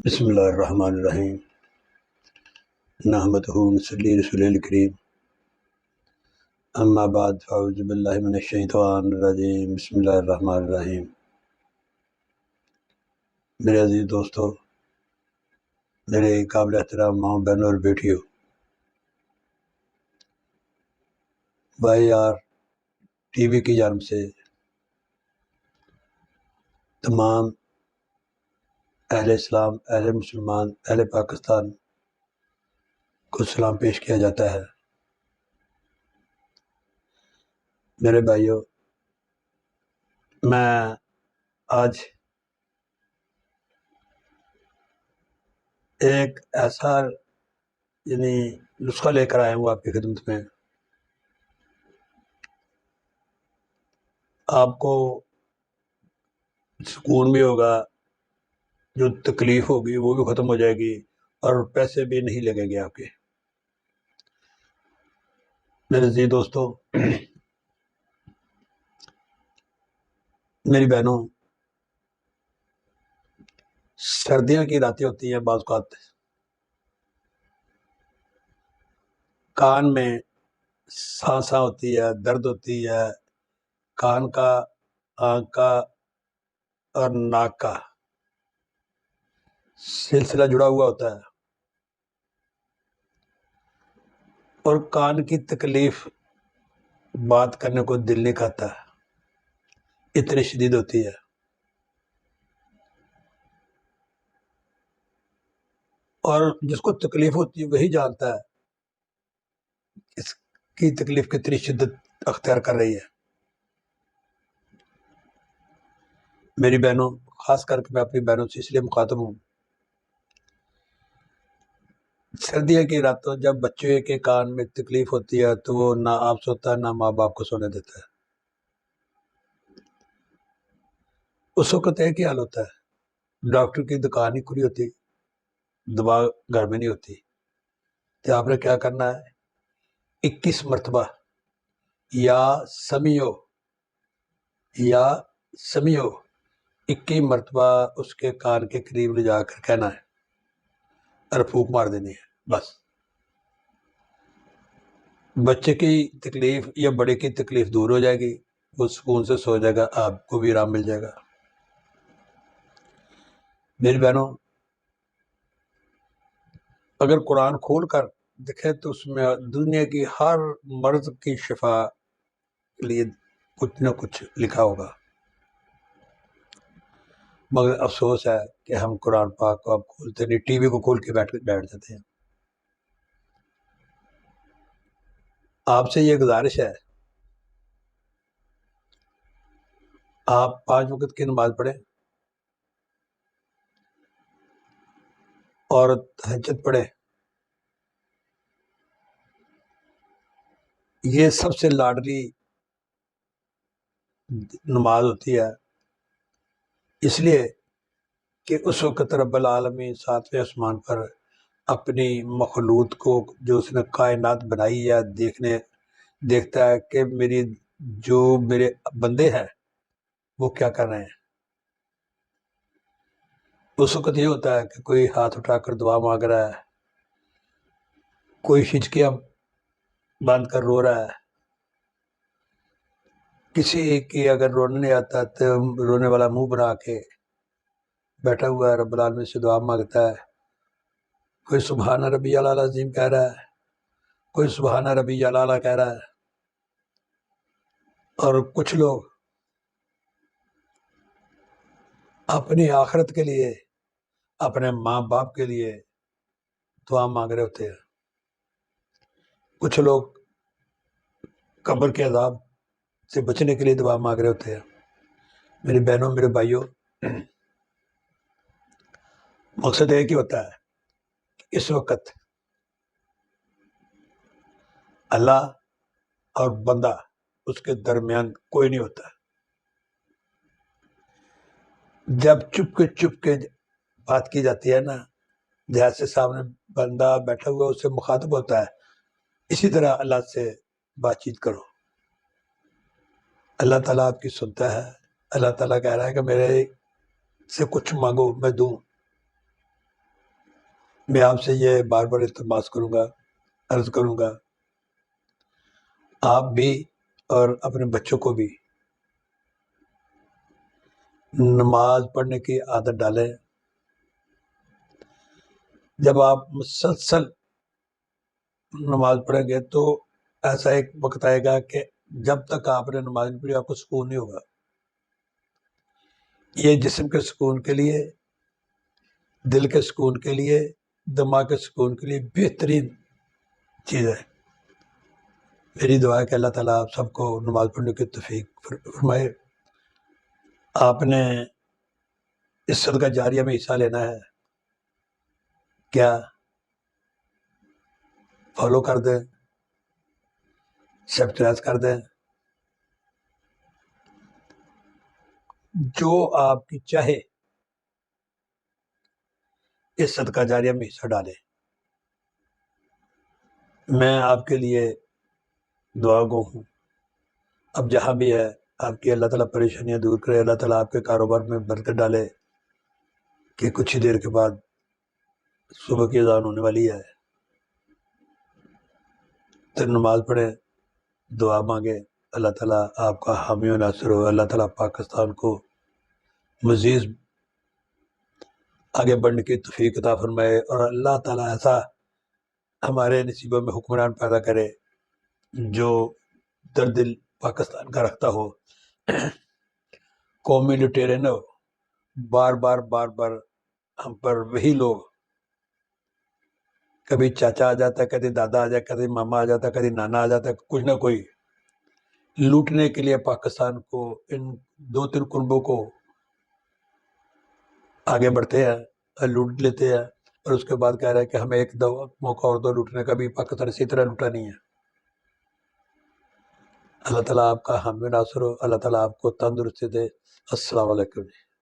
بسم اللہ الرحمن الرحیم نحمدہ ونصلی علی رسول الکریم اما بعد فاعوذ باللہ من الشیطان الرجیم بسم اللہ الرحمن الرحیم۔ میرے عزیز دوستو، میرے قابل احترام ماں بہنوں اور بیٹیوں، وائی آر ٹی وی کی جانب سے تمام اہل اسلام، اہل مسلمان، اہل پاکستان کو سلام پیش کیا جاتا ہے۔ میرے بھائیوں، میں آج ایک ایسا نسخہ لے کر آیا ہوں آپ کی خدمت میں، آپ کو سکون بھی ہوگا، جو تکلیف ہوگی وہ بھی ختم ہو جائے گی، اور پیسے بھی نہیں لگیں گے آپ کے۔ میرے عزیز دوستو، میری بہنوں، سردیوں کی راتیں ہوتی ہیں، بعض اوقات کان میں سانساں ہوتی ہے، درد ہوتی ہے، کان کا، آنکھ کا اور ناک کا سلسلہ جڑا ہوا ہوتا ہے، اور کان کی تکلیف بات کرنے کو دل نہیں کرتا، اتنی شدید ہوتی ہے۔ اور جس کو تکلیف ہوتی ہے وہی جانتا ہے اس کی تکلیف کتنی شدت اختیار کر رہی ہے۔ میری بہنوں، خاص کر کے میں اپنی بہنوں سے اس لیے مخاطب ہوں، سردیوں کی راتوں جب بچے کے کان میں تکلیف ہوتی ہے تو وہ نہ آپ سوتا ہے، نہ ماں باپ کو سونے دیتا ہے۔ اس وقت ایک ہی حال ہوتا ہے، ڈاکٹر کی دکان نہیں کھلی ہوتی، دوا گھر میں نہیں ہوتی، تو آپ نے کیا کرنا ہے؟ 21 مرتبہ یا سمیو 21 مرتبہ اس کے کان کے قریب لے جا کر کہنا ہے اور پھونک مار دینی ہے، بس۔ بچے کی تکلیف یا بڑے کی تکلیف دور ہو جائے گی، وہ سکون سے سو جائے گا، آپ کو بھی آرام مل جائے گا۔ میری بہنوں، اگر قرآن کھول کر دیکھیں تو اس میں دنیا کی ہر مرض کی شفا کے لیے کچھ نہ کچھ لکھا ہوگا، مگر افسوس ہے کہ ہم قرآن پاک کو اب کھولتے نہیں، ٹی وی کو کھول کے بیٹھ جاتے ہیں۔ آپ سے یہ گزارش ہے، آپ 5 وقت کی نماز پڑھیں اور تہجد پڑھیں۔ یہ سب سے لاڈلی نماز ہوتی ہے، اس لیے کہ اس وقت رب العالمین 7ویں آسمان پر اپنی مخلوق کو، جو اس نے کائنات بنائی ہے، دیکھتا ہے کہ میرے بندے ہیں وہ کیا کر رہے ہیں۔ اس وقت یہ ہوتا ہے کہ کوئی ہاتھ اٹھا کر دعا مانگ رہا ہے، کوئی ہچکیاں باندھ کر رو رہا ہے، کسی کی اگر رونے نہیں آتا تو رونے والا منہ بنا کے بیٹھا ہوا ہے، رب العالمین سے دعا مانگتا ہے، کوئی سبحان ربی الاعلی عظیم کہہ رہا ہے، کوئی سبحان ربی الاعلی کہہ رہا ہے، اور کچھ لوگ اپنی آخرت کے لیے، اپنے ماں باپ کے لیے دعا مانگ رہے ہوتے ہیں، کچھ لوگ قبر کے عذاب سے بچنے کے لیے دعا مانگ رہے ہوتے ہیں۔ میری بہنوں، میرے بھائیوں، مقصد ایک ہی ہوتا ہے کہ اس وقت اللہ اور بندہ، اس کے درمیان کوئی نہیں ہوتا۔ جب چپ کے بات کی جاتی ہے نا، جیسے سامنے بندہ بیٹھا ہوا اس سے مخاطب ہوتا ہے، اسی طرح اللہ سے بات چیت کرو، اللہ تعالیٰ آپ کی سنتا ہے۔ اللہ تعالیٰ کہہ رہا ہے کہ میرے سے کچھ مانگو میں دوں، میں آپ سے یہ بار بار التماس کروں گا، عرض کروں گا، آپ بھی اور اپنے بچوں کو بھی نماز پڑھنے کی عادت ڈالیں۔ جب آپ مسلسل نماز پڑھیں گے تو ایسا ایک وقت آئے گا کہ جب تک آپ نے نماز نہیں پڑھی آپ کو سکون نہیں ہوگا۔ یہ جسم کے سکون کے لیے، دل کے سکون کے لیے، دماغ کے سکون کے لیے بہترین چیز ہے۔ میری دعا ہے کہ اللہ تعالیٰ آپ سب کو نماز پڑھنے کی توفیق فرمائے۔ آپ نے اس صدقہ جاریہ میں حصہ لینا ہے کیا؟ فالو کر دیں، سبسکرائب کر دیں، جو آپ کی چاہے اس صدقہ جاریہ میں حصہ ڈالیں۔ میں آپ کے لیے دعا گو ہوں۔ اب جہاں بھی ہے آپ کی اللہ تعالیٰ پریشانیاں دور کرے، اللہ تعالیٰ آپ کے کاروبار میں برکت ڈالے کہ کچھ ہی دیر کے بعد صبح کی اذان ہونے والی ہے، تو نماز پڑھیں، دعا مانگیں، اللہ تعالیٰ آپ کا حامی و ناصر ہو۔ اللہ تعالیٰ پاکستان کو مزید آگے بڑھنے کی توفیق عطا فرمائے، اور اللہ تعالیٰ ایسا ہمارے نصیبوں میں حکمران پیدا کرے جو دل پاکستان کا رکھتا ہو، قومی لٹیرے نہ ہو۔ بار بار ہم پر وہی لوگ، کبھی چاچا آ جاتا ہے، کبھی دادا آ جاتا ہے، کبھی ماما آ جاتا ہے، کبھی نانا آ جاتا ہے، کچھ نہ کوئی لوٹنے کے لیے پاکستان کو، ان 2-3 قربوں کو آگے بڑھتے ہیں اور لوٹ لیتے ہیں، اور اس کے بعد کہہ رہے ہیں کہ ہمیں ایک دو موقع اور دو لوٹنے کا، بھی پاکستان اسی طرح لوٹا نہیں ہے۔ اللہ تعالیٰ آپ کا حامی و ناصر ہو، اللہ تعالیٰ آپ کو تندرستی دے۔ السلام علیکم۔